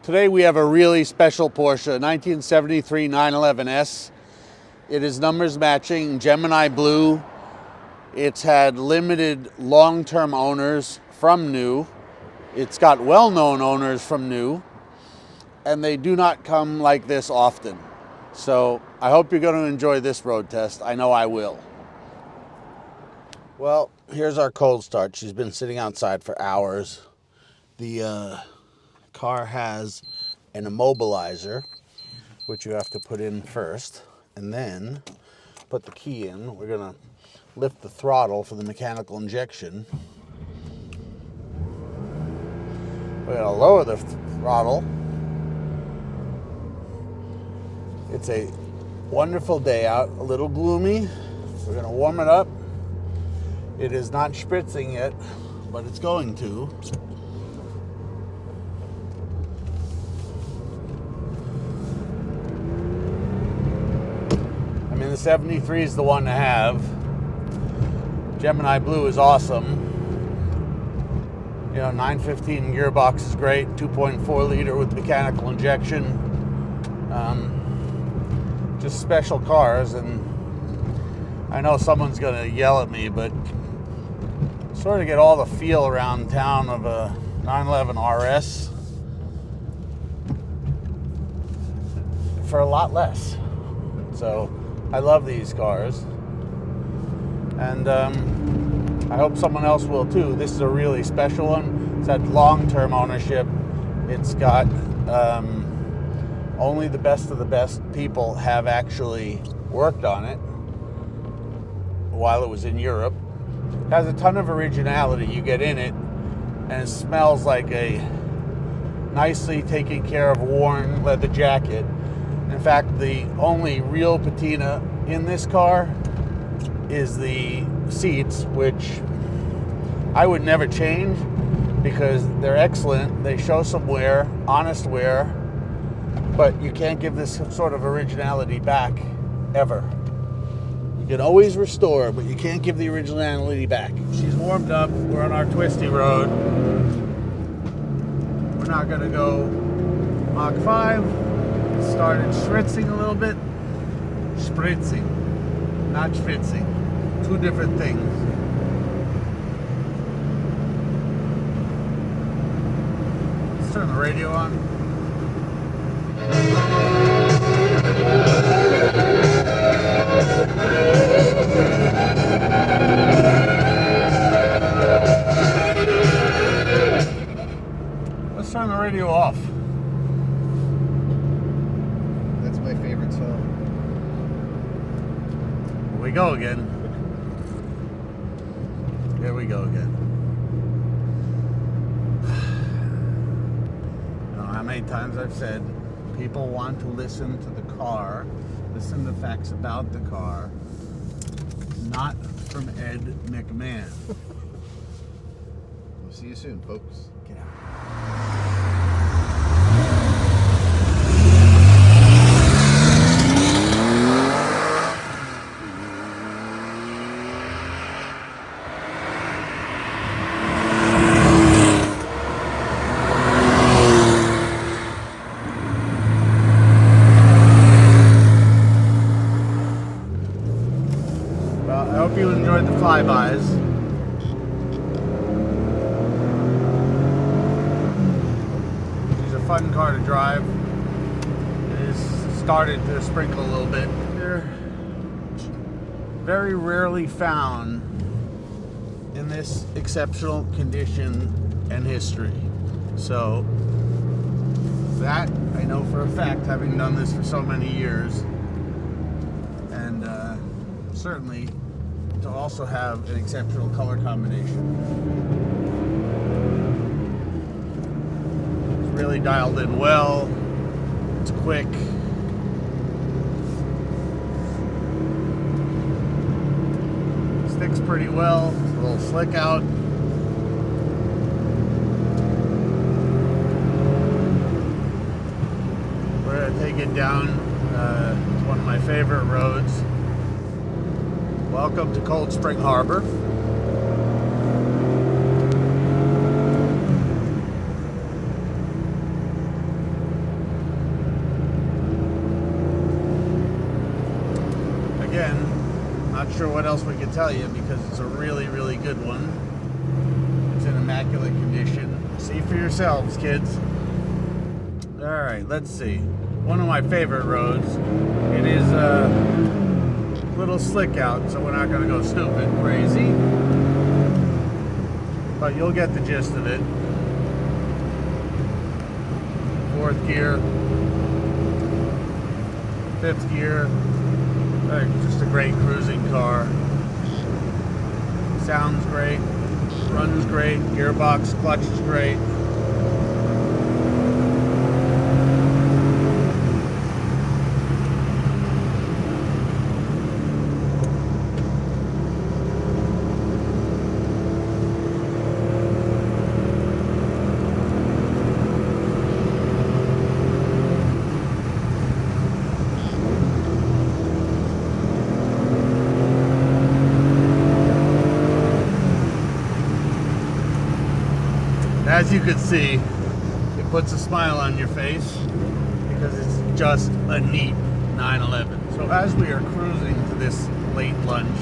Today we have a really special Porsche, 1973 911S. It is numbers matching, Gemini Blue. It's had limited long-term owners from new. It's got well-known owners from new. And they do not come like this often. So I hope you're going to enjoy this road test. I know I will. Well, here's our cold start. She's been sitting outside for hours. The car has an immobilizer, which you have to put in first, and then put the key in. We're going to lift the throttle for the mechanical injection. We're going to lower the throttle. It's a wonderful day out, a little gloomy. We're going to warm it up. It is not spritzing yet, but it's going to. I mean, the 73 is the one to have. Gemini Blue is awesome. You know, 915 gearbox is great. 2.4 liter with mechanical injection. Just special cars, and I know someone's gonna yell at me, but sort of get all the feel around town of a 911 RS for a lot less. So I love these cars, and I hope someone else will too. This is a really special one. It's had long-term ownership. It's got only the best of the best people have actually worked on it while it was in Europe. It has a ton of originality. You get in it and it smells like a nicely taken care of worn leather jacket. In fact, the only real patina in this car is the seats, which I would never change because they're excellent. They show some wear, honest wear, but you can't give this sort of originality back, ever. You can always restore, but you can't give the originality back. She's warmed up. We're on our twisty road. We're not gonna go Mach 5. Started spritzing a little bit. Spritzing, not schwitzing. Two different things. Let's turn the radio on. Let's turn the radio off. That's my favorite song. Here we go again. Here we go again. I don't know how many times I've said people want to listen to the car, listen to facts about the car, not from Ed McMahon. We'll see you soon, folks. Get out. Well, I hope you enjoyed the flybys. She's a fun car to drive. It has started to sprinkle a little bit. They're very rarely found in this exceptional condition and history. So that I know for a fact, having done this for so many years, and certainly to also have an exceptional color combination. It's really dialed in well. It's quick. Sticks pretty well. It's a little slick out. We're gonna take it down one of my favorite roads. Welcome to Cold Spring Harbor. not sure what else we can tell you because it's a really, really good one. It's in immaculate condition. See for yourselves, kids. All right, let's see. One of my favorite roads. It is a little slick out, so we're not going to go stupid crazy. But you'll get the gist of it. Fourth gear. Fifth gear. Just a great cruising car. Sounds great. Runs great. Gearbox, clutch is great. As you can see, it puts a smile on your face because it's just a neat 911. So as we are cruising to this late lunch,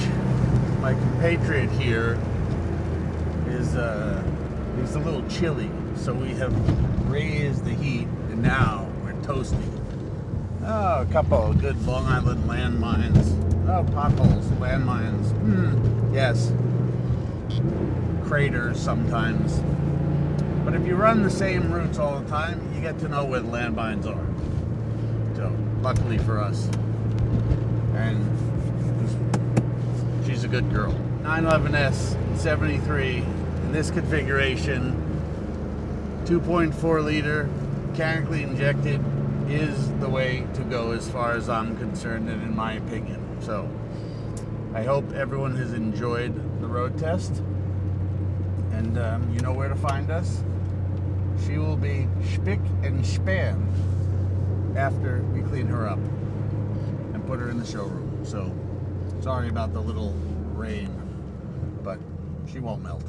my compatriot here is he's a little chilly, so we have raised the heat and now we're toasting. Oh, a couple of good Long Island landmines. Oh, potholes, landmines. Yes. Craters sometimes. But if you run the same routes all the time, you get to know where the landmines are. So, luckily for us. And she's a good girl. 911S 73 in this configuration, 2.4 liter, mechanically injected, is the way to go as far as I'm concerned and in my opinion. So, I hope everyone has enjoyed the road test. And you know where to find us. She will be spick and span after we clean her up and put her in the showroom. So, sorry about the little rain, but she won't melt.